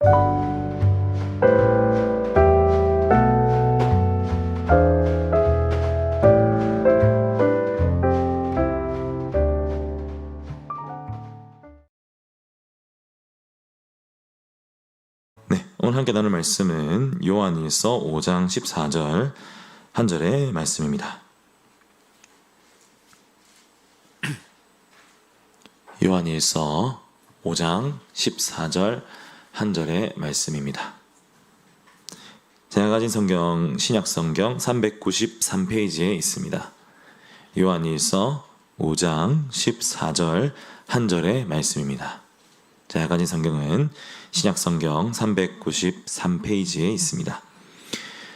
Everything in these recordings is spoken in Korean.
오늘 함께 나눌 말씀은 요한일서 5장 14절 한 절의 말씀입니다. 요한일서 5장 14절 한 절의 말씀입니다. 제가 가진 성경 신약성경 393페이지에 있습니다. 요한일서 5장 14절 한 절의 말씀입니다. 제가 가진 성경은 신약성경 393페이지에 있습니다.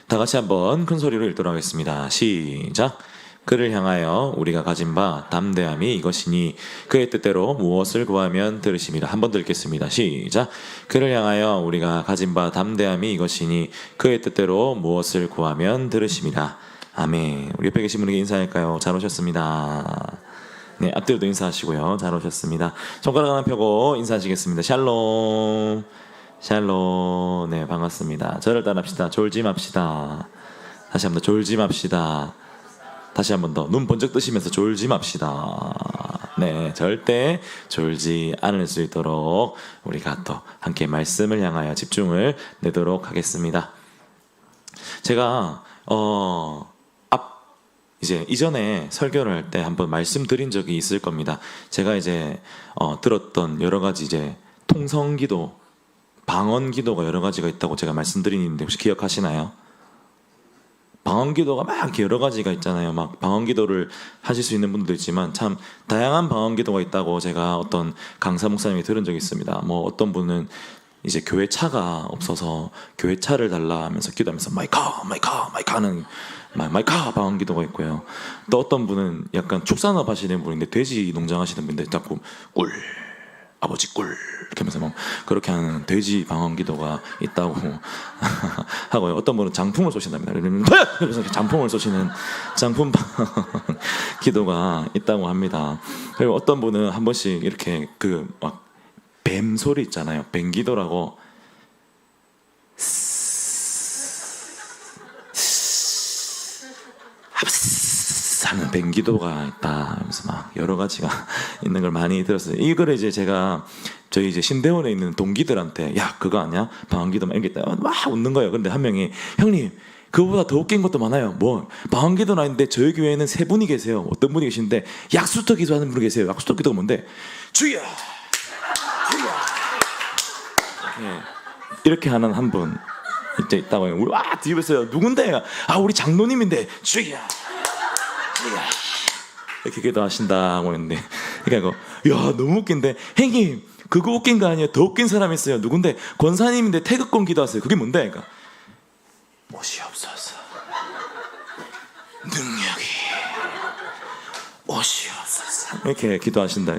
다 같이 한번 큰 소리로 읽도록 하겠습니다. 시작! 그를 향하여 우리가 가진 바 담대함이 이것이니 그의 뜻대로 무엇을 구하면 들으심이라. 한번 더 읽겠습니다. 시작! 그를 향하여 우리가 가진 바 담대함이 이것이니 그의 뜻대로 무엇을 구하면 들으심이라. 아멘. 우리 옆에 계신 분에게 인사할까요? 잘 오셨습니다. 네, 앞뒤로도 인사하시고요. 잘 오셨습니다. 손가락 하나 펴고 인사하시겠습니다. 샬롬. 샬롬. 네, 반갑습니다. 저를 따라합시다. 졸지 맙시다. 다시 한번 더 졸지 맙시다. 다시 한번 더 눈 번쩍 뜨시면서 졸지 맙시다. 네, 절대 졸지 않을 수 있도록 우리가 또 함께 말씀을 향하여 집중을 내도록 하겠습니다. 제가 이제 이전에 설교를 할 때 한번 말씀드린 적이 있을 겁니다. 제가 이제 들었던 여러 가지 이제 통성기도, 방언기도가 여러 가지가 있다고 제가 말씀드리는데 혹시 기억하시나요? 방언기도가 막 이렇게 여러 가지가 있잖아요. 막 방언기도를 하실 수 있는 분들도 있지만 참 다양한 방언기도가 있다고 제가 어떤 강사 목사님이 들은 적이 있습니다. 뭐 어떤 분은 이제 교회 차가 없어서 교회 차를 달라 하면서 기도하면서 마이카 하는 마이카 방언기도가 있고요. 또 어떤 분은 약간 축산업 하시는 분인데 돼지 농장 하시는 분인데 자꾸 꿀 아버지 꿀 이렇게 하면서 막 그렇게 하는 돼지 방언기도가 있다고 하고요. 어떤 분은 장풍을 쏘신답니다. 그래서 장풍을 쏘시는 장풍 기도가 있다고 합니다. 그리고 어떤 분은 한 번씩 이렇게 그 막 뱀 소리 있잖아요. 뱀 기도라고 하는 뱀 기도가 있다 하면서 막 여러 가지가 있는 걸 많이 들었어요. 이거를 이제 제가 저희 이제 신대원에 있는 동기들한테 야 그거 아니야? 방언기도만 이렇게 막 웃는 거예요. 근데 한 명이 형님 그거보다 더 웃긴 것도 많아요. 뭐 방언기도는 아닌데 저희 교회에는 세 분이 계세요. 어떤 분이 계시는데 약수터 기도하는 분이 계세요. 약수터 기도가 뭔데? 주여 이렇게 하는 한 분 이제 있다고 해요. 와 뒤집었어요. 누군데? 아 우리 장로님인데 주여 이렇게 기도하신다고 했는데 그러니까 야 너무 웃긴데 형님 그거 웃긴 거 아니에요. 더 웃긴 사람이 있어요. 누군데? 권사님인데 태극권 기도하세요. 그게 뭔데? 그러니까 못이 없어서 능력이 옷이 없어서 이렇게 기도하신다.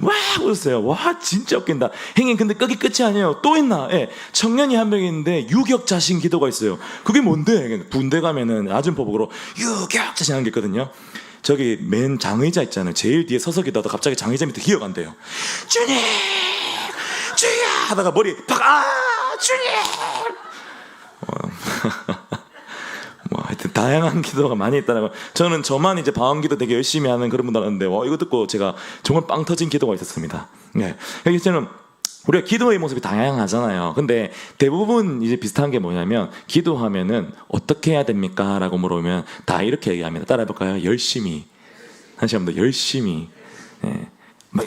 와 웃었어요. 와 진짜 웃긴다. 형님 근데 거기 끝이 아니에요. 또 있나? 예, 청년이 한 명 있는데 유격자신 기도가 있어요. 그게 뭔데? 군대 가면은 아줌포복으로 유격자신 하는 게 있거든요. 저기 맨 장의자 있잖아요. 제일 뒤에 서서 기도하다 갑자기 장의자 밑에 기어간대요. 주님 주여 하다가 머리 팍 주님 뭐 하여튼 다양한 기도가 많이 있다는 거. 저는 저만 이제 방언기도 되게 열심히 하는 그런 분들 알았는데 이거 듣고 제가 정말 빵 터진 기도가 있었습니다. 네. 그래서 저는 우리가 기도의 모습이 다양하잖아요. 근데 대부분 이제 비슷한 게 뭐냐면 기도하면은 어떻게 해야 됩니까? 라고 물어보면 다 이렇게 얘기합니다. 따라해볼까요? 열심히. 다시 한번 더 열심히. 네. 막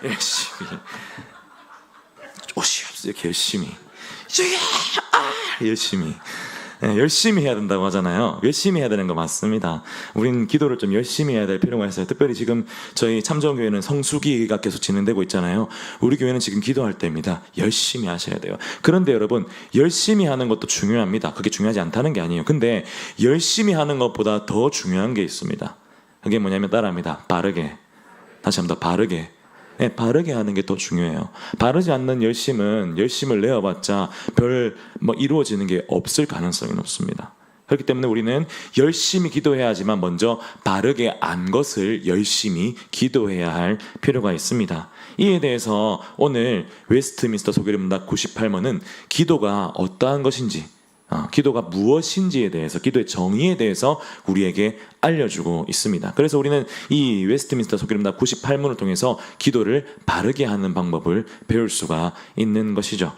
열심히. 옷이 없어 이렇게 열심히. 열심히. 네, 열심히 해야 된다고 하잖아요. 열심히 해야 되는 거 맞습니다. 우린 기도를 좀 열심히 해야 될 필요가 있어요. 특별히 지금 저희 참정교회는 성수기가 계속 진행되고 있잖아요. 우리 교회는 지금 기도할 때입니다. 열심히 하셔야 돼요. 그런데 여러분 열심히 하는 것도 중요합니다. 그게 중요하지 않다는 게 아니에요. 근데 열심히 하는 것보다 더 중요한 게 있습니다. 그게 뭐냐면 따라합니다. 바르게. 다시 한번 더 바르게. 네, 바르게 하는 게 더 중요해요. 바르지 않는 열심을 내어봤자 별 이루어지는 게 없을 가능성이 높습니다. 그렇기 때문에 우리는 열심히 기도해야 하지만 먼저 바르게 안 것을 열심히 기도해야 할 필요가 있습니다. 이에 대해서 오늘 웨스트민스터 소개를 문답 98문은 기도가 어떠한 것인지, 기도가 무엇인지에 대해서, 기도의 정의에 대해서 우리에게 알려주고 있습니다. 그래서 우리는 이 웨스트민스터 소개를 문답 98문을 통해서 기도를 바르게 하는 방법을 배울 수가 있는 것이죠.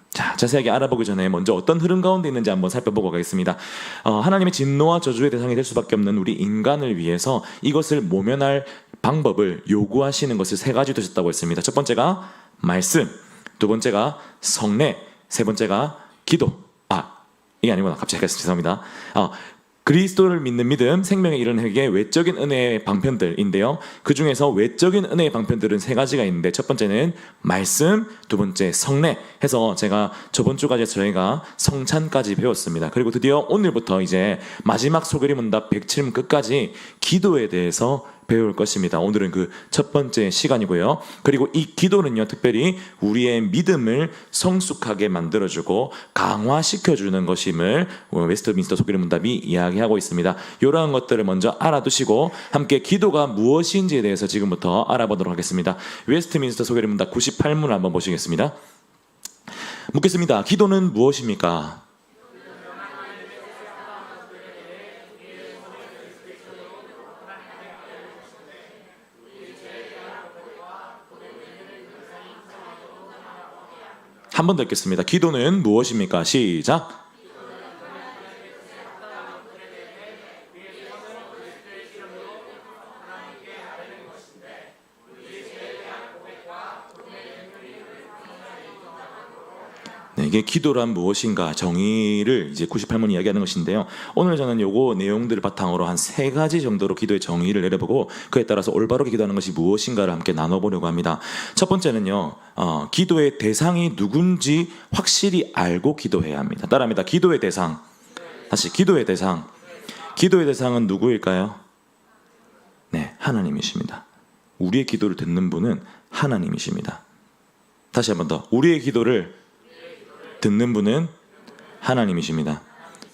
자, 자세하게 알아보기 전에 먼저 어떤 흐름 가운데 있는지 한번 살펴보고 가겠습니다. 하나님의 진노와 저주의 대상이 될 수밖에 없는 우리 인간을 위해서 이것을 모면할 방법을 요구하시는 것을 세 가지 두셨다고 했습니다. 첫 번째가 말씀, 두 번째가 성례, 세 번째가 기도. 이게 아니구나. 갑자기 했습니다. 죄송합니다. 그리스도를 믿는 믿음, 생명에 이르는 회개, 외적인 은혜의 방편들인데요. 그 중에서 외적인 은혜의 방편들은 세 가지가 있는데 첫 번째는 말씀, 두 번째 성례 해서 제가 저번 주까지 저희가 성찬까지 배웠습니다. 그리고 드디어 오늘부터 이제 마지막 소개리 문답 107문 끝까지 기도에 대해서 배울 것입니다. 오늘은 그 첫 번째 시간이고요. 그리고 이 기도는요, 특별히 우리의 믿음을 성숙하게 만들어주고 강화시켜주는 것임을 웨스트민스터 소개리 문답이 이야기하고 있습니다. 이러한 것들을 먼저 알아두시고 함께 기도가 무엇인지에 대해서 지금부터 알아보도록 하겠습니다. 웨스트민스터 소개리 문답 98문을 한번 보시겠습니다. 묻겠습니다. 기도는 무엇입니까? 한 번 더 읽겠습니다. 기도는 무엇입니까? 시작. 네, 이게 기도란 무엇인가 정의를 이제 98문 이야기하는 것인데요. 오늘 저는 요거 내용들을 바탕으로 한 세 가지 정도로 기도의 정의를 내려보고 그에 따라서 올바르게 기도하는 것이 무엇인가를 함께 나눠보려고 합니다. 첫 번째는요, 기도의 대상이 누군지 확실히 알고 기도해야 합니다. 따라합니다. 기도의 대상. 다시 기도의 대상. 기도의 대상은 누구일까요? 네, 하나님이십니다. 우리의 기도를 듣는 분은 하나님이십니다. 다시 한 번 더. 우리의 기도를 듣는 분은 하나님이십니다.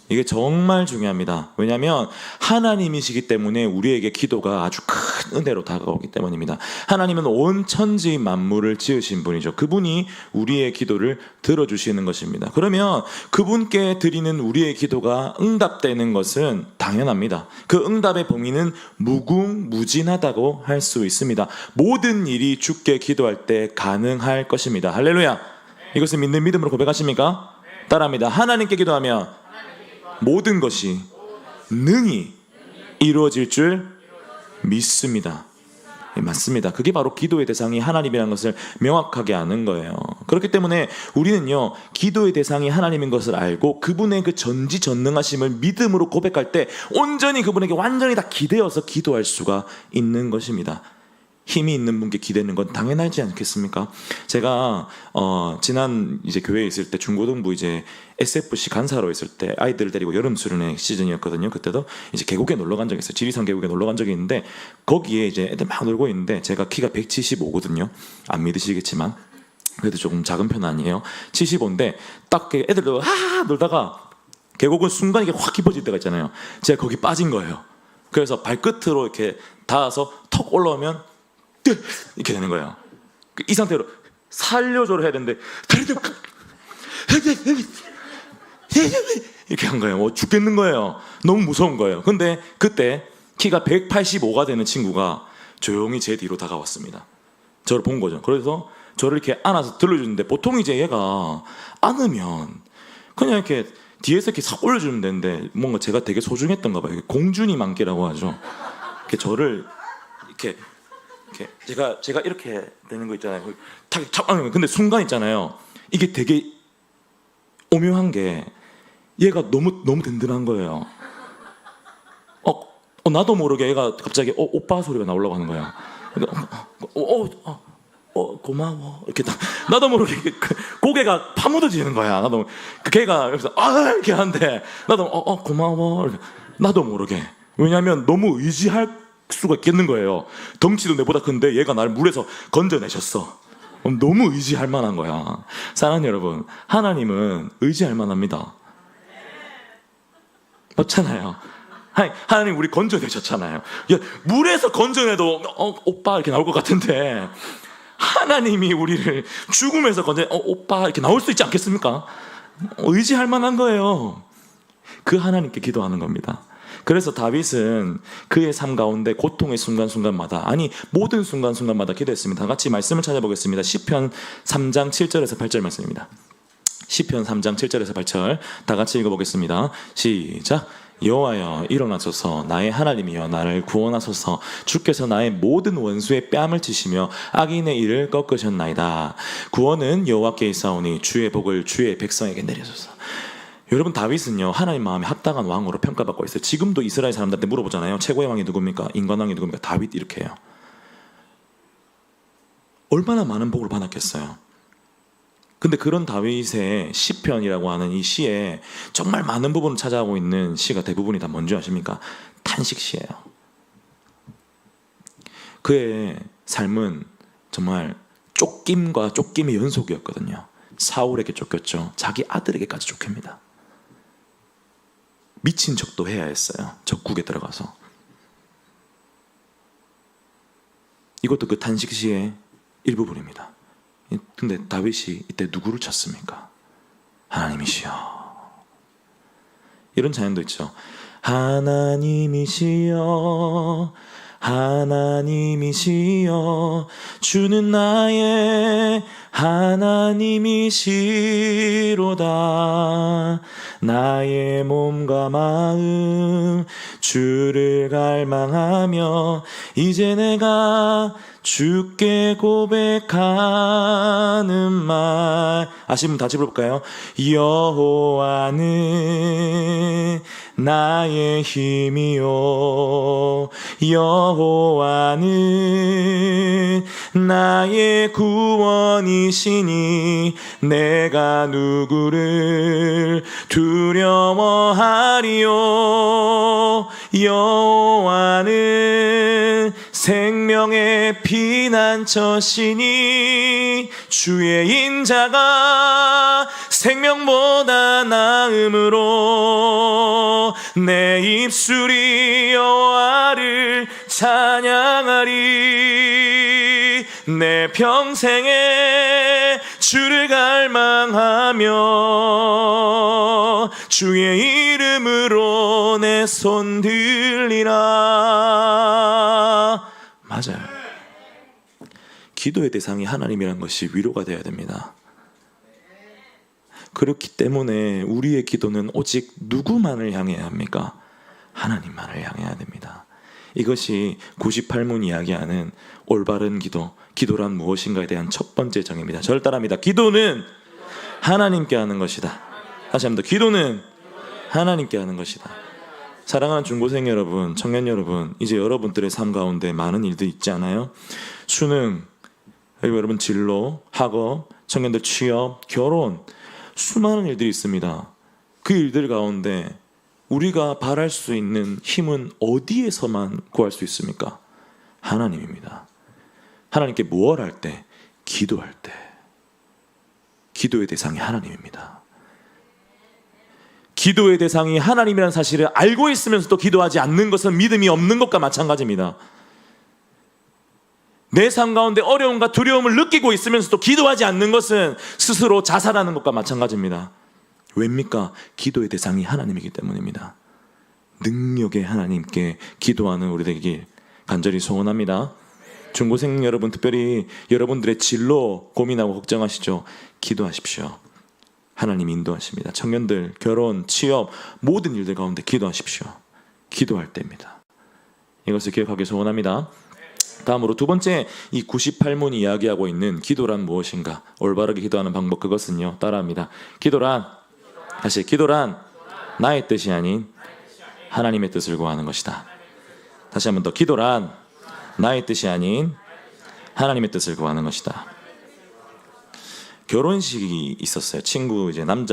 이게 정말 중요합니다. 왜냐하면 하나님이시기 때문에 우리에게 기도가 아주 큰 은혜로 다가오기 때문입니다. 하나님은 온 천지 만물을 지으신 분이죠. 그분이 우리의 기도를 들어주시는 것입니다. 그러면 그분께 드리는 우리의 기도가 응답되는 것은 당연합니다. 그 응답의 범위는 무궁무진하다고 할 수 있습니다. 모든 일이 주께 기도할 때 가능할 것입니다. 할렐루야. 이것을 믿는 믿음으로 고백하십니까? 따라합니다. 하나님께 기도하면 모든 것이 능히 이루어질 줄 믿습니다. 맞습니다. 그게 바로 기도의 대상이 하나님이라는 것을 명확하게 아는 거예요. 그렇기 때문에 우리는요, 기도의 대상이 하나님인 것을 알고 그분의 그 전지전능하심을 믿음으로 고백할 때 온전히 그분에게 완전히 다 기대어서 기도할 수가 있는 것입니다. 힘이 있는 분께 기대는 건 당연하지 않겠습니까? 제가 지난 이제 교회에 있을 때 중고등부 이제 SFC 간사로 있을 때 아이들을 데리고 여름 수련회 시즌이었거든요. 그때도 이제 계곡에 놀러 간 적이 있어요. 지리산 계곡에 놀러 간 적이 있는데 거기에 이제 애들 막 놀고 있는데 제가 키가 175거든요. 안 믿으시겠지만 그래도 조금 작은 편 아니에요. 75인데 딱 애들도 하하 놀다가 계곡은 순간 이게 확 깊어질 때가 있잖아요. 제가 거기 빠진 거예요. 그래서 발끝으로 이렇게 닿아서 턱 올라오면 이렇게 되는 거예요. 이 상태로 살려줘를 해야 되는데 이렇게 한 거예요. 죽겠는 거예요. 너무 무서운 거예요. 근데 그때 키가 185가 되는 친구가 조용히 제 뒤로 다가왔습니다. 저를 본 거죠. 그래서 저를 이렇게 안아서 들려주는데 보통 이제 얘가 안으면 그냥 이렇게 뒤에서 이렇게 싹 올려주면 되는데 뭔가 제가 되게 소중했던가 봐요. 공준이 만개라고 하죠. 이렇게 저를 이렇게 제가 이렇게 되는 거 있잖아요. 근데 순간 있잖아요. 이게 되게 오묘한 게 얘가 너무 든든한 거예요. 나도 모르게 얘가 갑자기 오빠 소리가 나오려고 하는 거야. 고마워 이렇게 나도 모르게 고개가 파묻어지는 거야. 나도 걔가 여기서 이렇게 하는데 나도 고마워 나도 모르게. 왜냐하면 너무 의지할 수가 있겠는 거예요. 덩치도 내보다 큰데 얘가 나를 물에서 건져내셨어. 너무 의지할 만한 거야. 사랑하는 여러분, 하나님은 의지할 만합니다. 없잖아요. 하나님 우리 건져내셨잖아요. 야, 물에서 건져내도 오빠 이렇게 나올 것 같은데 하나님이 우리를 죽음에서 오빠 이렇게 나올 수 있지 않겠습니까? 의지할 만한 거예요. 그 하나님께 기도하는 겁니다. 그래서 다윗은 그의 삶 가운데 고통의 순간순간마다, 아니 모든 순간순간마다 기도했습니다. 같이 말씀을 찾아보겠습니다. 시편 3장 7절에서 8절 말씀입니다. 시편 3장 7절에서 8절 다 같이 읽어보겠습니다. 시작. 여호와여 일어나소서, 나의 하나님이여 나를 구원하소서. 주께서 나의 모든 원수의 뺨을 치시며 악인의 일을 꺾으셨나이다. 구원은 여호와께 있사오니 주의 복을 주의 백성에게 내리소서. 여러분, 다윗은요 하나님 마음에 합당한 왕으로 평가받고 있어요. 지금도 이스라엘 사람들한테 물어보잖아요. 최고의 왕이 누굽니까? 인간왕이 누굽니까? 다윗 이렇게 해요. 얼마나 많은 복을 받았겠어요. 근데 그런 다윗의 시편이라고 하는 이 시에 정말 많은 부분을 차지하고 있는 시가 대부분이 다 뭔지 아십니까? 탄식시예요. 그의 삶은 정말 쫓김과 쫓김의 연속이었거든요. 사울에게 쫓겼죠. 자기 아들에게까지 쫓깁니다. 미친 척도 해야 했어요. 적국에 들어가서. 이것도 그 탄식시의 일부분입니다. 근데 다윗이 이때 누구를 찾습니까? 하나님이시여. 이런 찬양도 있죠. 하나님이시여, 하나님이시여, 주는 나의 하나님이시로다. 나의 몸과 마음 주를 갈망하며 이제 내가 주께 고백하는 말. 아시면 다시 불러볼까요? 여호와는 나의 힘이요, 여호와는 나의 구원이시니 내가 누구를 두려워하리요. 여호와는 생명의 피난처시니 주의 인자가 생명보다 나음으로 내 입술이 여호와를 찬양하리. 내 평생에 주를 갈망하며 주의 이름으로 내 손 들리라. 맞아요. 기도의 대상이 하나님이란 것이 위로가 되어야 됩니다. 그렇기 때문에 우리의 기도는 오직 누구만을 향해야 합니까? 하나님만을 향해야 됩니다. 이것이 98문 이야기하는 올바른 기도, 기도란 무엇인가에 대한 첫 번째 정의입니다. 저를 따라합니다. 기도는 하나님께 하는 것이다. 다시 한번 더, 기도는 하나님께 하는 것이다. 사랑하는 중고생 여러분, 청년 여러분, 이제 여러분들의 삶 가운데 많은 일들이 있지 않아요? 수능, 그리고 여러분 진로, 학업, 청년들 취업, 결혼, 수많은 일들이 있습니다. 그 일들 가운데 우리가 바랄 수 있는 힘은 어디에서만 구할 수 있습니까? 하나님입니다. 하나님께 무엇 할 때? 기도할 때. 기도의 대상이 하나님입니다. 기도의 대상이 하나님이라는 사실을 알고 있으면서도 기도하지 않는 것은 믿음이 없는 것과 마찬가지입니다. 내 삶 가운데 어려움과 두려움을 느끼고 있으면서도 기도하지 않는 것은 스스로 자살하는 것과 마찬가지입니다. 왜입니까? 기도의 대상이 하나님이기 때문입니다. 능력의 하나님께 기도하는 우리들에게 간절히 소원합니다. 중고생 여러분, 특별히 여러분들의 진로 고민하고 걱정하시죠? 기도하십시오. 하나님 인도하십니다. 청년들, 결혼, 취업, 모든 일들 가운데 기도하십시오. 기도할 때입니다. 이것을 기억하기 소원합니다. 다음으로 두 번째, 이 98문 이야기하고 있는 기도란 무엇인가, 올바르게 기도하는 방법, 그것은요, 따라합니다. 기도란, 다시, 기도란 나의 뜻이 아닌 하나님의 뜻을 구하는 것이다. 다시 한번 더, 기도란 나의 뜻이 아닌 하나님의 뜻을 구하는 것이다. 결혼식이 있었어요. 친구 한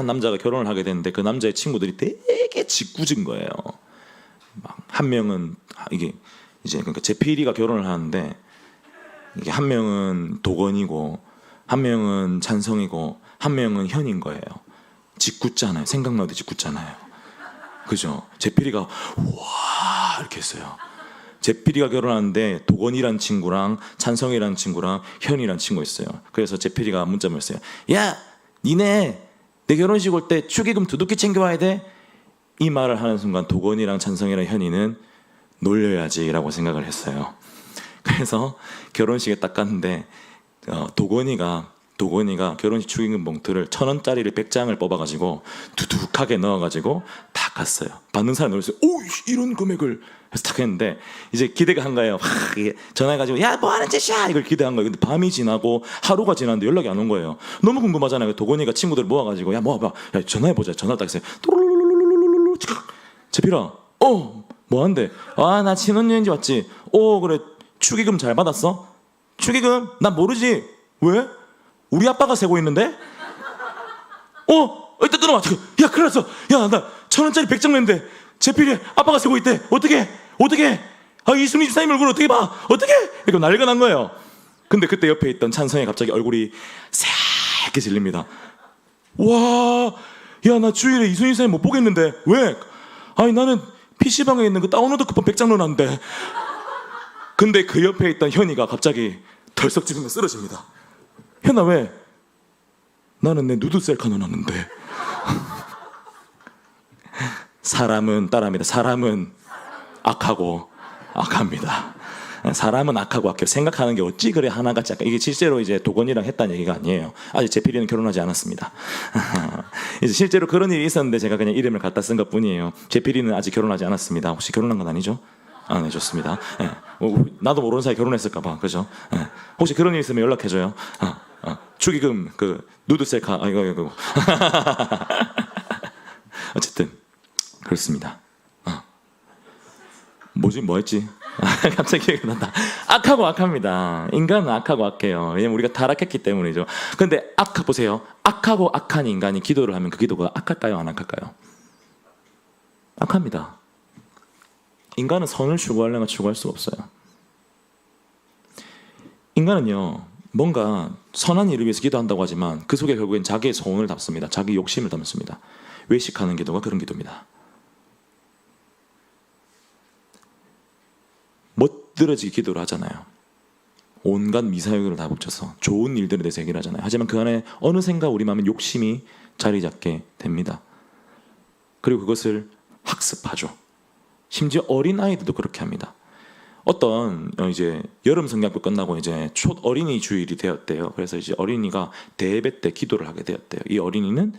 남자가 결혼을 하게 됐는데 그 남자의 친구들이 되게 짓궂은 거예요. 한 명은 그러니까 제필이가 결혼을 하는데 이게 한 명은 도건이고 한 명은 찬성이고 한 명은 현인 거예요. 짓궂잖아요. 생각나도 짓궂잖아요. 그죠? 제필이가 우와 이렇게 했어요. 제필이가 결혼하는데 도건이란 친구랑 찬성이란 친구랑 현이란 친구가 있어요. 그래서 제필이가 문자 보냈어요. 야, 니네 내 결혼식 올 때 축의금 두둑히 챙겨와야 돼. 이 말을 하는 순간 도건이랑 찬성이랑 현이는 놀려야지라고 생각을 했어요. 그래서 결혼식에 딱 갔는데 도건이가 결혼식 축의금 봉투를 1,000원짜리를 100장을 뽑아가지고 두둑하게 넣어가지고 다 갔어요. 받는 사람이 놀랐어요. 오, 이런 금액을 해서 딱 했는데 이제 기대가 한 거예요. 전화해가지고 야, 뭐 하는 짓이야 이걸 기대한 거예요. 근데 밤이 지나고 하루가 지났는데 연락이 안 온 거예요. 너무 궁금하잖아요. 도건이가 친구들 모아가지고 야, 모아봐, 야, 전화해보자. 전화를 딱 했어요. 제필아, 뭐 한대? 아, 나 신혼여행지 왔지. 그래, 축의금 잘 받았어? 축의금? 난 모르지. 왜? 우리 아빠가 세고 있는데? 일단 끊어봐. 야, 큰일 났어. 야, 나 1,000원짜리 100장 냈는데 제필이 아빠가 세고 있대. 어떻게? 아, 이순희 집사님 얼굴 어떻게 봐? 어떻게? 이거 난리가 난 거예요. 근데 그때 옆에 있던 찬성이 갑자기 얼굴이 새하얗게 질립니다. 와, 야, 나 주일에 이순희 집사님 못 보겠는데. 왜? 아니, 나는 PC방에 있는 그 다운로드 쿠폰 100장 넣어놨는데. 근데 그 옆에 있던 현이가 갑자기 덜썩 집으면 쓰러집니다. 현아, 왜? 나는 내 누드 셀카 넣어놨는데. 사람은 따라합니다. 사람은 악하고 악합니다. 사람은 악하고 악해요. 생각하는 게 어찌 그래 하나같이 악해. 이게 실제로 이제 도건이랑 했다는 얘기가 아니에요. 아직 제필이는 결혼하지 않았습니다. 이제 실제로 그런 일이 있었는데 제가 그냥 이름을 갖다 쓴 것뿐이에요. 제필이는 아직 결혼하지 않았습니다. 혹시 결혼한 건 아니죠? 아, 네, 좋습니다. 네. 나도 모르는 사이 결혼했을까봐, 그죠? 네. 혹시 그런 일 있으면 연락해줘요. 축의금, 누드 셀카, 이거. 어쨌든, 그렇습니다. 뭐 했지? 갑자기 기억이 난다. 악하고 악합니다. 인간은 악하고 악해요. 왜냐면 우리가 타락했기 때문이죠. 근데 보세요. 악하고 악한 인간이 기도를 하면 그 기도가 악할까요? 안 악할까요? 악합니다. 인간은 선을 추구하려면 추구할 수가 없어요. 인간은요, 뭔가 선한 일을 위해서 기도한다고 하지만 그 속에 결국엔 자기의 소원을 담습니다. 자기 욕심을 담습니다. 외식하는 기도가 그런 기도입니다. 멋들어지게 기도를 하잖아요. 온갖 미사여기를 다 붙여서 좋은 일들에 대해서 얘기를 하잖아요. 하지만 그 안에 어느샌가 우리 마음에 욕심이 자리 잡게 됩니다. 그리고 그것을 학습하죠. 심지어 어린 아이들도 그렇게 합니다. 어떤 이제 여름 성경학교 끝나고 이제 초 어린이 주일이 되었대요. 그래서 이제 어린이가 대예배 때 기도를 하게 되었대요. 이 어린이는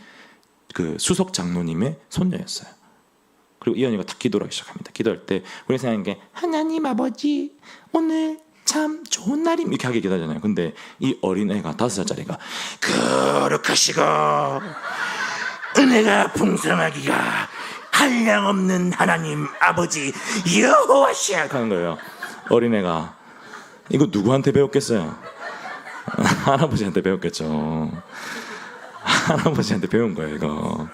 그 수석 장로님의 손녀였어요. 그리고 이 언니가 딱 기도를 하기 시작합니다. 기도할 때 우리 생각하는 게 하나님 아버지 오늘 참 좋은 날임 이렇게 하게 기도하잖아요. 근데 이 어린애가 5살짜리가 거룩하시고 은혜가 풍성하기가 한량없는 하나님 아버지 여호와시야 하는 거예요. 어린애가 이거 누구한테 배웠겠어요? 할아버지한테 배웠겠죠. 할아버지한테 배운 거예요. 이거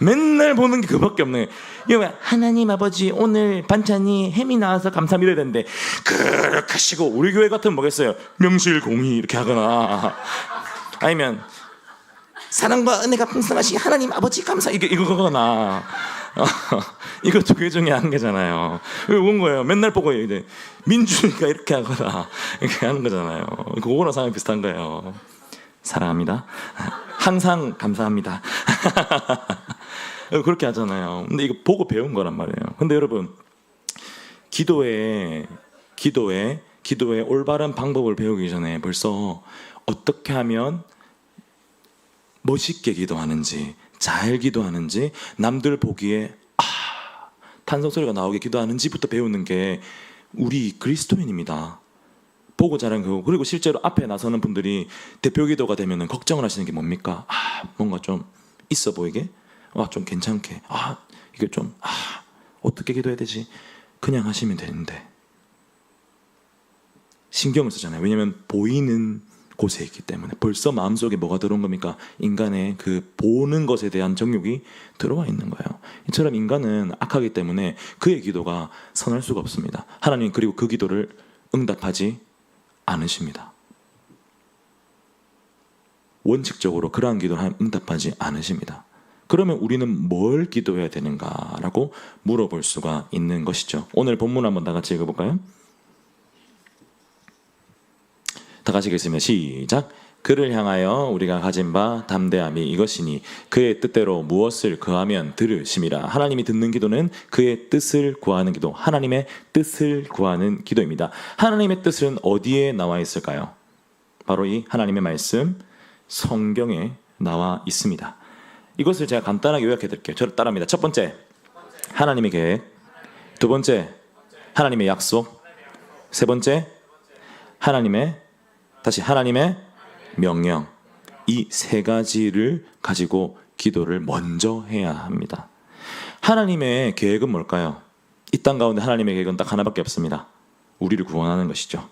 맨날 보는 게 그밖에 없네. 이거 하나님 아버지 오늘 반찬이 햄이 나와서 감사합니다 되는데 그렇게하시고 우리 교회 같으면 뭐겠어요? 명실공히 이렇게 하거나 아니면 사랑과 은혜가 풍성하시 하나님 아버지 감사 이거거나 이거 두 개 중에 한 개잖아요. 온 거예요. 맨날 보고 이제 민주주의가 이렇게 하거나 이렇게 하는 거잖아요. 그거랑 상황이 비슷한 거예요. 사랑합니다. 항상 감사합니다. 그렇게 하잖아요. 근데 이거 보고 배운 거란 말이에요. 근데 여러분 기도의 올바른 방법을 배우기 전에 벌써 어떻게 하면 멋있게 기도하는지 잘 기도하는지 남들 보기에 탄성 소리가 나오게 기도하는지부터 배우는 게 우리 그리스도인입니다. 보고 자란 거고. 그리고 실제로 앞에 나서는 분들이 대표 기도가 되면 걱정을 하시는 게 뭡니까? 뭔가 좀 있어 보이게, 좀 괜찮게, 이게 좀 어떻게 기도해야 되지? 그냥 하시면 되는데 신경을 쓰잖아요. 왜냐하면 보이는 곳에 있기 때문에. 벌써 마음속에 뭐가 들어온 겁니까? 인간의 그 보는 것에 대한 정욕이 들어와 있는 거예요. 이처럼 인간은 악하기 때문에 그의 기도가 선할 수가 없습니다. 하나님 그리고 그 기도를 응답하지 않으십니다. 원칙적으로 그러한 기도를 응답하지 않으십니다. 그러면 우리는 뭘 기도해야 되는가라고 물어볼 수가 있는 것이죠. 오늘 본문 한번 다 같이 읽어볼까요? 다 같이 읽겠습니다. 시작. 그를 향하여 우리가 가진 바 담대함이 이것이니 그의 뜻대로 무엇을 구하면 들으심이라. 하나님이 듣는 기도는 그의 뜻을 구하는 기도, 하나님의 뜻을 구하는 기도입니다. 하나님의 뜻은 어디에 나와 있을까요? 바로 이 하나님의 말씀 성경에 나와 있습니다. 이것을 제가 간단하게 요약해 드릴게요. 저를 따라합니다. 첫 번째, 하나님의 계획. 두 번째, 하나님의 약속. 세 번째, 하나님의 명령. 이 세 가지를 가지고 기도를 먼저 해야 합니다. 하나님의 계획은 뭘까요? 이 땅 가운데 하나님의 계획은 딱 하나밖에 없습니다. 우리를 구원하는 것이죠.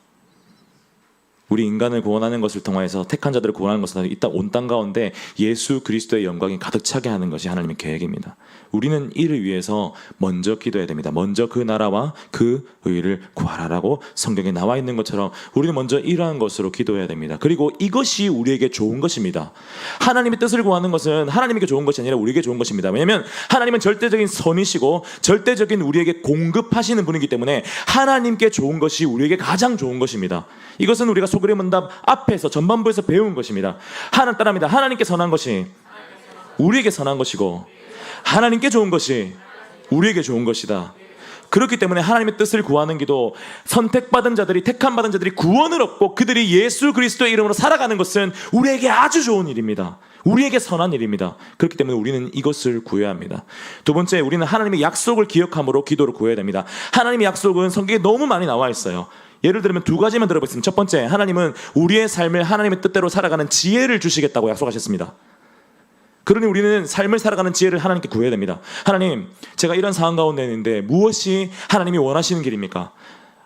우리 인간을 구원하는 것을 통하여서 택한 자들을 구원하는 것은 이 온 땅 가운데 예수 그리스도의 영광이 가득 차게 하는 것이 하나님의 계획입니다. 우리는 이를 위해서 먼저 기도해야 됩니다. 먼저 그 나라와 그 의를 구하라라고 성경에 나와 있는 것처럼 우리는 먼저 이러한 것으로 기도해야 됩니다. 그리고 이것이 우리에게 좋은 것입니다. 하나님의 뜻을 구하는 것은 하나님에게 좋은 것이 아니라 우리에게 좋은 것입니다. 왜냐하면 하나님은 절대적인 선이시고 절대적인 우리에게 공급하시는 분이기 때문에 하나님께 좋은 것이 우리에게 가장 좋은 것입니다. 이것은 우리가 소그리 문답 앞에서 전반부에서 배운 것입니다. 따라합니다. 하나님께 선한 것이 우리에게 선한 것이고 하나님께 좋은 것이 우리에게 좋은 것이다. 그렇기 때문에 하나님의 뜻을 구하는 기도, 선택받은 자들이, 택함받은 자들이 구원을 얻고 그들이 예수 그리스도의 이름으로 살아가는 것은 우리에게 아주 좋은 일입니다. 우리에게 선한 일입니다. 그렇기 때문에 우리는 이것을 구해야 합니다. 두 번째, 우리는 하나님의 약속을 기억함으로 기도를 구해야 됩니다. 하나님의 약속은 성경에 너무 많이 나와 있어요. 예를 들면 두 가지만 들어보겠습니다. 첫 번째, 하나님은 우리의 삶을 하나님의 뜻대로 살아가는 지혜를 주시겠다고 약속하셨습니다. 그러니 우리는 삶을 살아가는 지혜를 하나님께 구해야 됩니다. 하나님, 제가 이런 상황 가운데 있는데 무엇이 하나님이 원하시는 길입니까?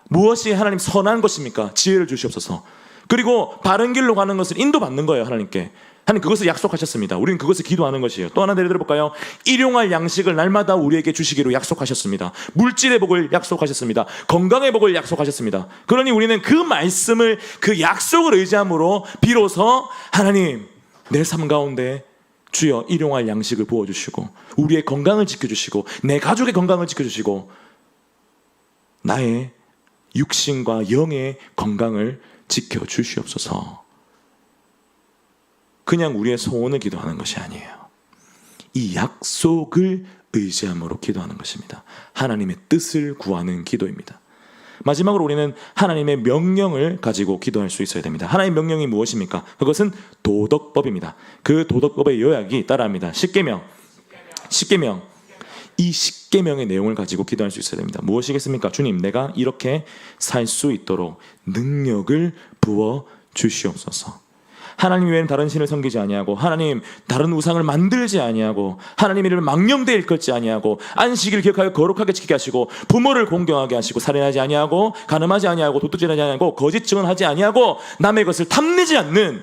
무엇이 하나님 선한 것입니까? 지혜를 주시옵소서. 그리고 바른 길로 가는 것을 인도받는 거예요. 하나님께. 하나님 그것을 약속하셨습니다. 우리는 그것을 기도하는 것이에요. 또 하나 예를 들어볼까요? 일용할 양식을 날마다 우리에게 주시기로 약속하셨습니다. 물질의 복을 약속하셨습니다. 건강의 복을 약속하셨습니다. 그러니 우리는 그 말씀을, 그 약속을 의지함으로 비로소 하나님, 내 삶 가운데 주여 일용할 양식을 부어주시고 우리의 건강을 지켜주시고 내 가족의 건강을 지켜주시고 나의 육신과 영의 건강을 지켜주시옵소서. 그냥 우리의 소원을 기도하는 것이 아니에요. 이 약속을 의지함으로 기도하는 것입니다. 하나님의 뜻을 구하는 기도입니다. 마지막으로 우리는 하나님의 명령을 가지고 기도할 수 있어야 됩니다. 하나님의 명령이 무엇입니까? 그것은 도덕법입니다. 그 도덕법의 요약이 따라합니다. 십계명. 이 십계명의 내용을 가지고 기도할 수 있어야 됩니다. 무엇이겠습니까? 주님, 내가 이렇게 살 수 있도록 능력을 부어 주시옵소서. 하나님 외에는 다른 신을 섬기지 아니하고, 하나님 다른 우상을 만들지 아니하고, 하나님 이름을 망령되이 일컫지 아니하고, 안식일을 기억하여 거룩하게 지키게 하시고, 부모를 공경하게 하시고, 살인하지 아니하고, 간음하지 아니하고, 도둑질하지 아니하고, 거짓 증언하지 아니하고, 남의 것을 탐내지 않는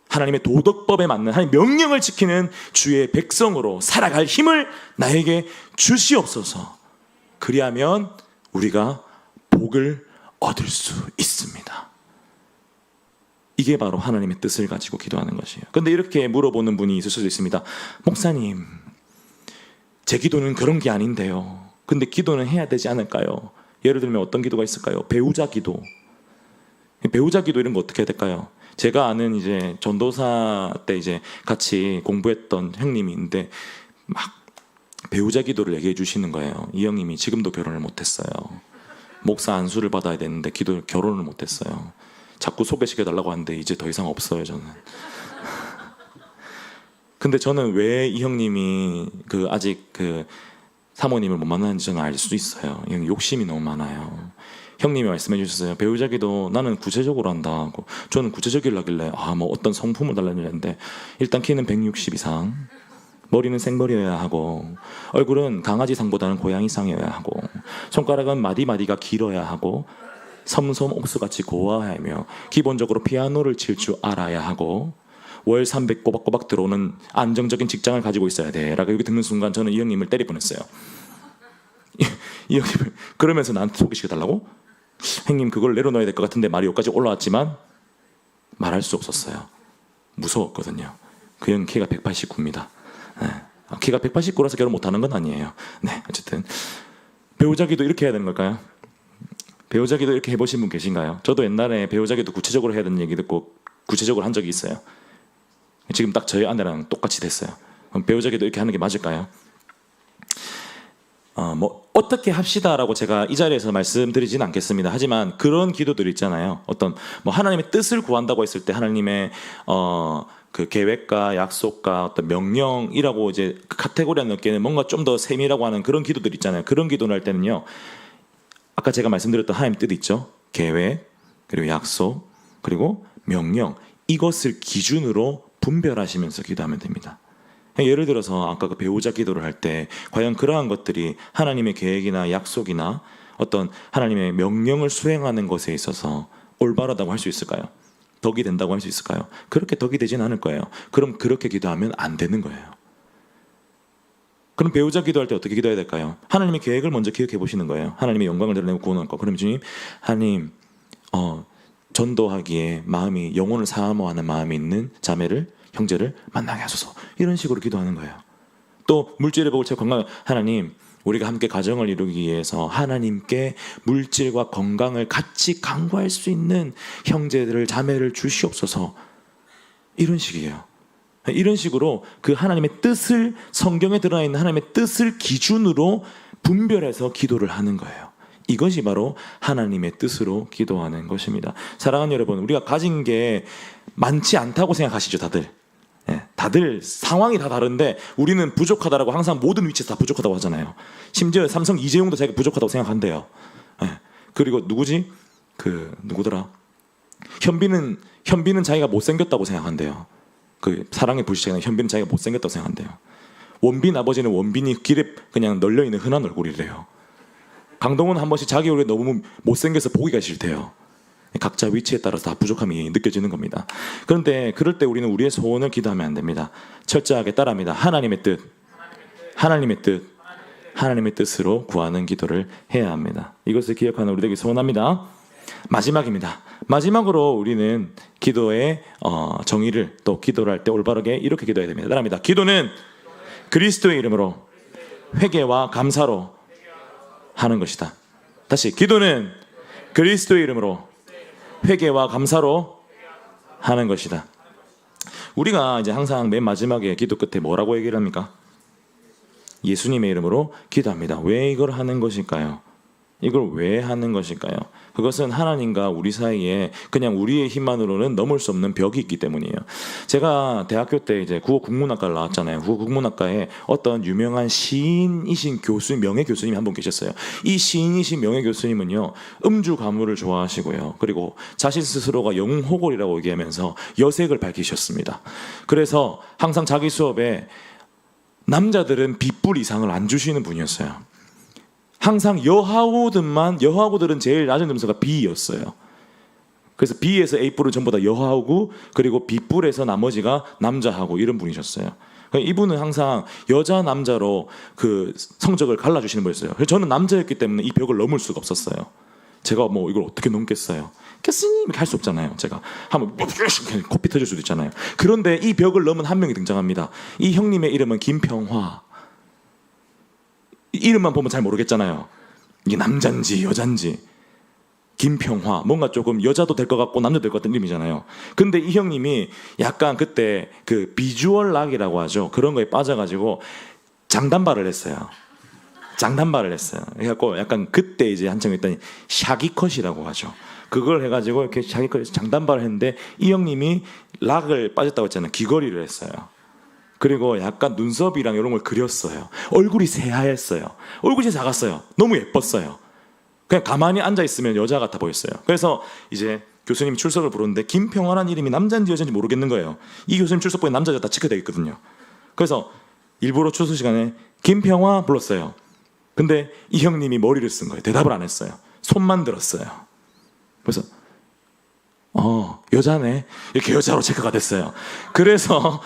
하나님의 도덕법에 맞는 하나님 명령을 지키는 주의 백성으로 살아갈 힘을 나에게 주시옵소서. 그리하면 우리가 복을 얻을 수 있습니다. 이게 바로 하나님의 뜻을 가지고 기도하는 것이에요. 그런데 이렇게 물어보는 분이 있을 수도 있습니다. 목사님, 제 기도는 그런 게 아닌데요. 근데 기도는 해야 되지 않을까요? 예를 들면 어떤 기도가 있을까요? 배우자 기도. 배우자 기도 이런 거 어떻게 해야 될까요? 제가 아는 이제 전도사 때 이제 같이 공부했던 형님이 있는데 막 배우자 기도를 얘기해 주시는 거예요. 이 형님이 지금도 결혼을 못했어요. 목사 안수를 받아야 되는데 결혼을 못했어요. 자꾸 소개시켜달라고 하는데 이제 더 이상 없어요, 저는. 근데 저는 왜 이 형님이 아직 사모님을 못 만나는지 저는 알 수 있어요. 이 형님 욕심이 너무 많아요. 형님이 말씀해 주셨어요. 배우자 기도 나는 구체적으로 한다 하고, 저는 구체적이라 하길래 뭐 어떤 성품을 달라는 했는데, 일단 키는 160 이상, 머리는 생머리여야 하고, 얼굴은 강아지상보다는 고양이상이어야 하고, 손가락은 마디마디가 길어야 하고, 섬섬 옥수같이 고와하며, 기본적으로 피아노를 칠 줄 알아야 하고, 월 300 꼬박꼬박 들어오는 안정적인 직장을 가지고 있어야 돼 라고 여기 듣는 순간 저는 이 형님을 때릴 뻔했어요. 이 형님을 그러면서 나한테 소개시켜달라고? 형님 그걸 내려놓아야 될 것 같은데 말이 여기까지 올라왔지만 말할 수 없었어요. 무서웠거든요. 그 형 키가 189입니다. 키가 189라서 결혼 못하는 건 아니에요. 네, 어쨌든 배우자 기도 이렇게 해야 되는 걸까요? 배우자 기도 이렇게 해보신 분 계신가요? 저도 옛날에 배우자 기도 구체적으로 해야 되는 얘기 듣고 구체적으로 한 적이 있어요. 지금 딱 저희 아내랑 똑같이 됐어요. 그럼 배우자 기도 이렇게 하는 게 맞을까요? 어떻게 합시다라고 제가 이 자리에서 말씀드리진 않겠습니다. 하지만 그런 기도들 있잖아요. 어떤 하나님의 뜻을 구한다고 했을 때 하나님의 그 계획과 약속과 어떤 명령이라고 이제 그 카테고리 안에 넣기에는 뭔가 좀 더 세밀하고 하는 그런 기도들 있잖아요. 그런 기도를 할 때는요. 아까 제가 말씀드렸던 하나님 뜻 있죠. 계획, 그리고 약속, 그리고 명령. 이것을 기준으로 분별하시면서 기도하면 됩니다. 예를 들어서 아까 그 배우자 기도를 할 때 과연 그러한 것들이 하나님의 계획이나 약속이나 어떤 하나님의 명령을 수행하는 것에 있어서 올바르다고 할 수 있을까요? 덕이 된다고 할 수 있을까요? 그렇게 덕이 되진 않을 거예요. 그럼 그렇게 기도하면 안 되는 거예요. 그럼 배우자 기도할 때 어떻게 기도해야 될까요? 하나님의 계획을 먼저 기억해 보시는 거예요. 하나님의 영광을 드러내고 구원할 거. 그럼 주님, 하나님 전도하기에 마음이 영혼을 사모하는 마음이 있는 자매를 형제를 만나게 하소서. 이런 식으로 기도하는 거예요. 또 물질의 복을 채워 건강. 하나님, 우리가 함께 가정을 이루기 위해서 하나님께 물질과 건강을 같이 강구할 수 있는 형제들을 자매를 주시옵소서. 이런 식이에요. 이런 식으로 그 하나님의 뜻을, 성경에 드러나 있는 하나님의 뜻을 기준으로 분별해서 기도를 하는 거예요. 이것이 바로 하나님의 뜻으로 기도하는 것입니다. 사랑하는 여러분, 우리가 가진 게 많지 않다고 생각하시죠, 다들. 다들 상황이 다 다른데 우리는 부족하다라고 항상 모든 위치에서 다 부족하다고 하잖아요. 심지어 삼성 이재용도 자기가 부족하다고 생각한대요. 그리고 누구지? 누구더라? 현빈은 자기가 못생겼다고 생각한대요. 그 사랑의 불시착에 현빈은 자기가 못생겼다고 생각한대요. 원빈 아버지는 원빈이 길에 그냥 널려있는 흔한 얼굴이래요. 강동원은 한 번씩 자기 얼굴이 너무 못생겨서 보기가 싫대요. 각자 위치에 따라서 다 부족함이 느껴지는 겁니다. 그런데 그럴 때 우리는 우리의 소원을 기도하면 안 됩니다. 철저하게 따라합니다. 하나님의 뜻, 하나님의 뜻, 하나님의 뜻으로 구하는 기도를 해야 합니다. 이것을 기억하는 우리 되기 소원합니다. 마지막입니다. 마지막으로 우리는 기도의 정의를, 또 기도를 할 때 올바르게 이렇게 기도해야 됩니다. 따라합니다. 기도는 그리스도의 이름으로 회개와 감사로 하는 것이다. 다시, 기도는 그리스도의 이름으로 회개와 감사로 하는 것이다. 우리가 이제 항상 맨 마지막에 기도 끝에 뭐라고 얘기를 합니까? 예수님의 이름으로 기도합니다. 왜 이걸 하는 것일까요? 이걸 왜 하는 것일까요? 그것은 하나님과 우리 사이에 그냥 우리의 힘만으로는 넘을 수 없는 벽이 있기 때문이에요. 제가 대학교 때 이제 국어 국문학과를 나왔잖아요. 국어 국문학과에 어떤 유명한 시인이신 명예 교수님이 한 분 계셨어요. 이 시인이신 명예 교수님은요, 음주 가무를 좋아하시고요. 그리고 자신 스스로가 영웅호걸이라고 얘기하면서 여색을 밝히셨습니다. 그래서 항상 자기 수업에 남자들은 빗불 이상을 안 주시는 분이었어요. 항상 여하고들은 제일 낮은 점수가 B였어요. 그래서 B에서 A뿔은 전부 다 여하고, 그리고 B뿔에서 나머지가 남자하고, 이런 분이셨어요. 이분은 항상 여자 남자로 그 성적을 갈라주시는 분이었어요. 그래서 저는 남자였기 때문에 이 벽을 넘을 수가 없었어요. 제가 이걸 어떻게 넘겠어요? 교수님 이렇게 할 수 없잖아요. 제가 하면 코피 터질 수도 있잖아요. 그런데 이 벽을 넘은 한 명이 등장합니다. 이 형님의 이름은 김평화. 이름만 보면 잘 모르겠잖아요. 이게 남잔지 여잔지. 김평화, 뭔가 조금 여자도 될 것 같고 남자도 될 것 같은 이름이잖아요. 근데 이 형님이 약간 그때 그 비주얼 락이라고 하죠. 그런 거에 빠져가지고 장단발을 했어요. 그래갖고 약간 그때 이제 한참 했더니 샤기컷이라고 하죠. 그걸 해가지고 이렇게 샤기컷 장단발을 했는데, 이 형님이 락을 빠졌다고 했잖아요. 귀걸이를 했어요. 그리고 약간 눈썹이랑 이런 걸 그렸어요. 얼굴이 새하였어요. 얼굴이 작았어요. 너무 예뻤어요. 그냥 가만히 앉아있으면 여자 같아 보였어요. 그래서 이제 교수님 출석을 부르는데 김평화라는 이름이 남자인지 여자인지 모르겠는 거예요. 이 교수님 출석부에 남자 여자 다 체크되어 있거든요. 그래서 일부러 출석 시간에 김평화 불렀어요. 근데 이 형님이 머리를 쓴 거예요. 대답을 안 했어요. 손만 들었어요. 그래서 여자네. 이렇게 여자로 체크가 됐어요. 그래서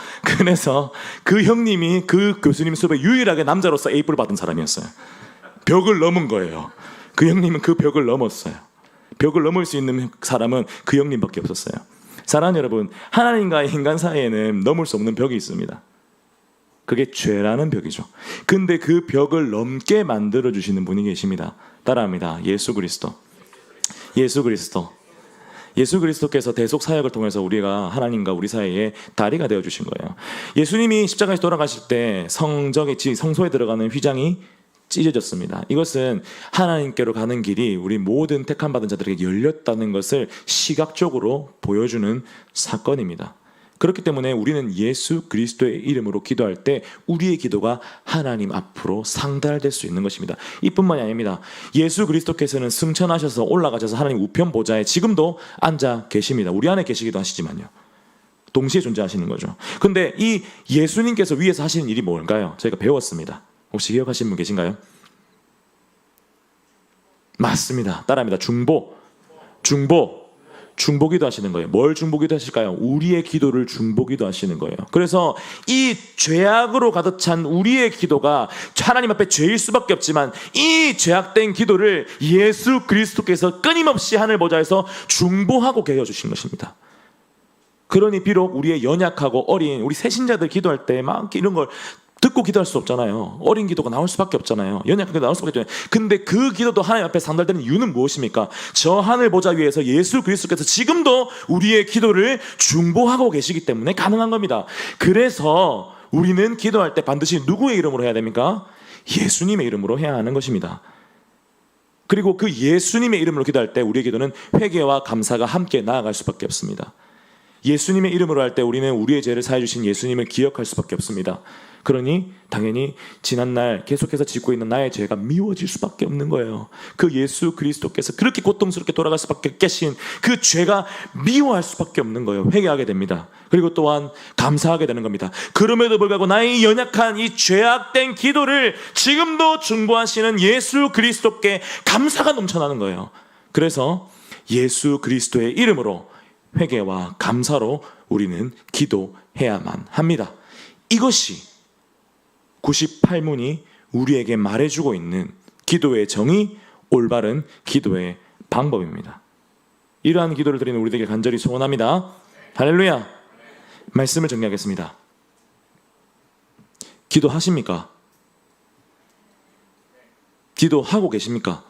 그 형님이 그 교수님 수업에 유일하게 남자로서 A뿔 받은 사람이었어요. 벽을 넘은 거예요. 그 형님은 그 벽을 넘었어요. 벽을 넘을 수 있는 사람은 그 형님밖에 없었어요. 사랑하는 여러분, 하나님과 인간 사이에는 넘을 수 없는 벽이 있습니다. 그게 죄라는 벽이죠. 근데 그 벽을 넘게 만들어주시는 분이 계십니다. 따라합니다. 예수 그리스도. 예수 그리스도. 예수 그리스도께서 대속 사역을 통해서 우리가 하나님과 우리 사이에 다리가 되어주신 거예요. 예수님이 십자가에서 돌아가실 때 성소에 들어가는 휘장이 찢어졌습니다. 이것은 하나님께로 가는 길이 우리 모든 택함받은 자들에게 열렸다는 것을 시각적으로 보여주는 사건입니다. 그렇기 때문에 우리는 예수 그리스도의 이름으로 기도할 때 우리의 기도가 하나님 앞으로 상달될 수 있는 것입니다. 이뿐만이 아닙니다. 예수 그리스도께서는 승천하셔서 올라가셔서 하나님 우편 보좌에 지금도 앉아 계십니다. 우리 안에 계시기도 하시지만요. 동시에 존재하시는 거죠. 근데 이 예수님께서 위에서 하시는 일이 뭘까요? 저희가 배웠습니다. 혹시 기억하시는 분 계신가요? 맞습니다. 따라합니다. 중보기도 하시는 거예요. 뭘 중보기도 하실까요? 우리의 기도를 중보기도 하시는 거예요. 그래서 이 죄악으로 가득 찬 우리의 기도가 하나님 앞에 죄일 수밖에 없지만 이 죄악된 기도를 예수 그리스도께서 끊임없이 하늘 보좌에서 중보하고 계셔 주신 것입니다. 그러니 비록 우리의 연약하고 어린 우리 새신자들 기도할 때 막 이런 걸 듣고 기도할 수 없잖아요. 어린 기도가 나올 수밖에 없잖아요. 연약한 기도 나올 수밖에 없잖아요. 근데 그 기도도 하나님 앞에 상달되는 이유는 무엇입니까? 저 하늘 보좌 위에서 예수 그리스도께서 지금도 우리의 기도를 중보하고 계시기 때문에 가능한 겁니다. 그래서 우리는 기도할 때 반드시 누구의 이름으로 해야 됩니까? 예수님의 이름으로 해야 하는 것입니다. 그리고 그 예수님의 이름으로 기도할 때 우리의 기도는 회개와 감사가 함께 나아갈 수밖에 없습니다. 예수님의 이름으로 할 때 우리는 우리의 죄를 사해 주신 예수님을 기억할 수밖에 없습니다. 그러니 당연히 지난날 계속해서 짓고 있는 나의 죄가 미워질 수밖에 없는 거예요. 그 예수 그리스도께서 그렇게 고통스럽게 돌아갈 수밖에 계신 그 죄가 미워할 수밖에 없는 거예요. 회개하게 됩니다. 그리고 또한 감사하게 되는 겁니다. 그럼에도 불구하고 나의 연약한 이 죄악된 기도를 지금도 중보하시는 예수 그리스도께 감사가 넘쳐나는 거예요. 그래서 예수 그리스도의 이름으로 회개와 감사로 우리는 기도해야만 합니다. 이것이 98문이 우리에게 말해주고 있는 기도의 정의, 올바른 기도의 방법입니다. 이러한 기도를 드리는 우리에게 간절히 소원합니다. 할렐루야. 말씀을 정리하겠습니다. 기도하십니까? 기도하고 계십니까?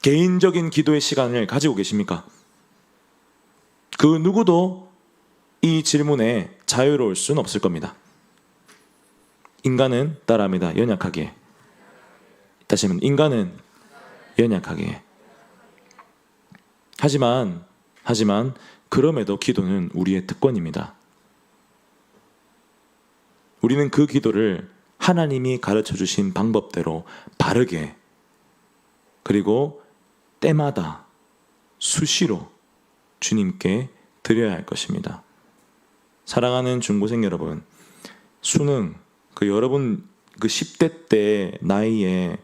개인적인 기도의 시간을 가지고 계십니까? 그 누구도 이 질문에 자유로울 수는 없을 겁니다. 인간은 따라합니다. 연약하게. 다시 한번 인간은 연약하게. 하지만 그럼에도 기도는 우리의 특권입니다. 우리는 그 기도를 하나님이 가르쳐 주신 방법대로 바르게 그리고 때마다 수시로 주님께 드려야 할 것입니다. 사랑하는 중고생 여러분, 수능 여러분 10대 때 나이에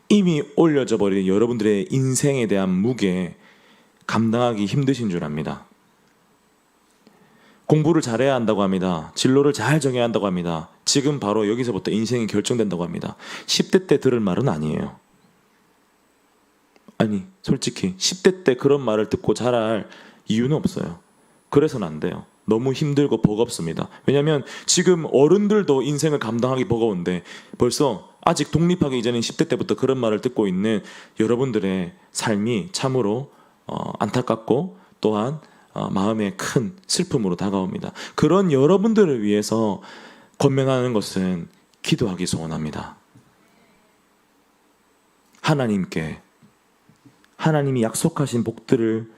이미 올려져 버린 여러분들의 인생에 대한 무게 감당하기 힘드신 줄 압니다. 공부를 잘해야 한다고 합니다. 진로를 잘 정해야 한다고 합니다. 지금 바로 여기서부터 인생이 결정된다고 합니다. 10대 때 들을 말은 아니에요. 아니 솔직히 10대 때 그런 말을 듣고 자랄 이유는 없어요. 그래서는 안 돼요. 너무 힘들고 버겁습니다. 왜냐하면 지금 어른들도 인생을 감당하기 버거운데 벌써 아직 독립하기 이전인 10대 때부터 그런 말을 듣고 있는 여러분들의 삶이 참으로 안타깝고 또한 마음에 큰 슬픔으로 다가옵니다. 그런 여러분들을 위해서 권면하는 것은 기도하기 소원합니다. 하나님이 약속하신 복들을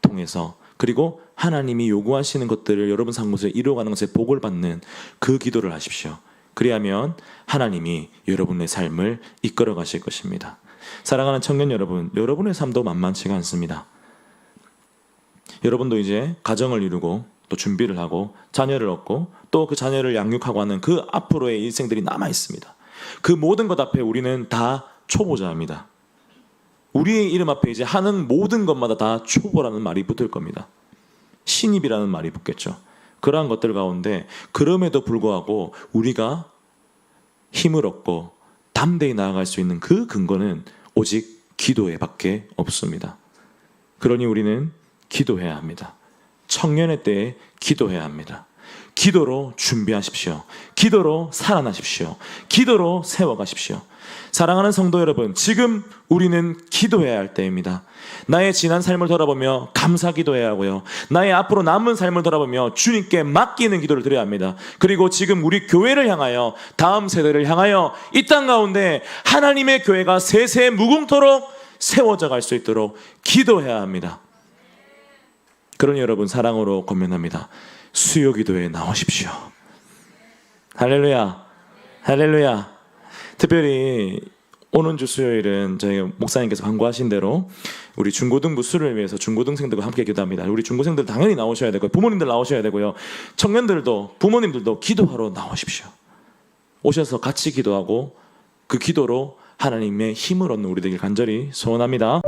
통해서 그리고 하나님이 요구하시는 것들을 여러분 삶 속에 이루어가는 것에 복을 받는 그 기도를 하십시오. 그리하면 하나님이 여러분의 삶을 이끌어 가실 것입니다. 사랑하는 청년 여러분, 여러분의 삶도 만만치가 않습니다. 여러분도 이제 가정을 이루고 또 준비를 하고 자녀를 얻고 또 그 자녀를 양육하고 하는 그 앞으로의 일생들이 남아 있습니다. 그 모든 것 앞에 우리는 다 초보자입니다. 우리의 이름 앞에 이제 하는 모든 것마다 다 초보라는 말이 붙을 겁니다. 신입이라는 말이 붙겠죠. 그러한 것들 가운데 그럼에도 불구하고 우리가 힘을 얻고 담대히 나아갈 수 있는 그 근거는 오직 기도에 밖에 없습니다. 그러니 우리는 기도해야 합니다. 청년의 때에 기도해야 합니다. 기도로 준비하십시오. 기도로 살아나십시오. 기도로 세워가십시오. 사랑하는 성도 여러분, 지금 우리는 기도해야 할 때입니다. 나의 지난 삶을 돌아보며 감사 기도해야 하고요. 나의 앞으로 남은 삶을 돌아보며 주님께 맡기는 기도를 드려야 합니다. 그리고 지금 우리 교회를 향하여, 다음 세대를 향하여 이 땅 가운데 하나님의 교회가 세세 무궁토록 세워져 갈 수 있도록 기도해야 합니다. 그러니 여러분, 사랑으로 권면합니다. 수요 기도에 나오십시오. 할렐루야, 할렐루야. 특별히 오는 주 수요일은 저희 목사님께서 광고하신 대로 우리 중고등부 수를 위해서 중고등생들과 함께 기도합니다. 우리 중고생들 당연히 나오셔야 되고요. 부모님들 나오셔야 되고요. 청년들도, 부모님들도 기도하러 나오십시오. 오셔서 같이 기도하고 그 기도로 하나님의 힘을 얻는 우리 되길 간절히 소원합니다.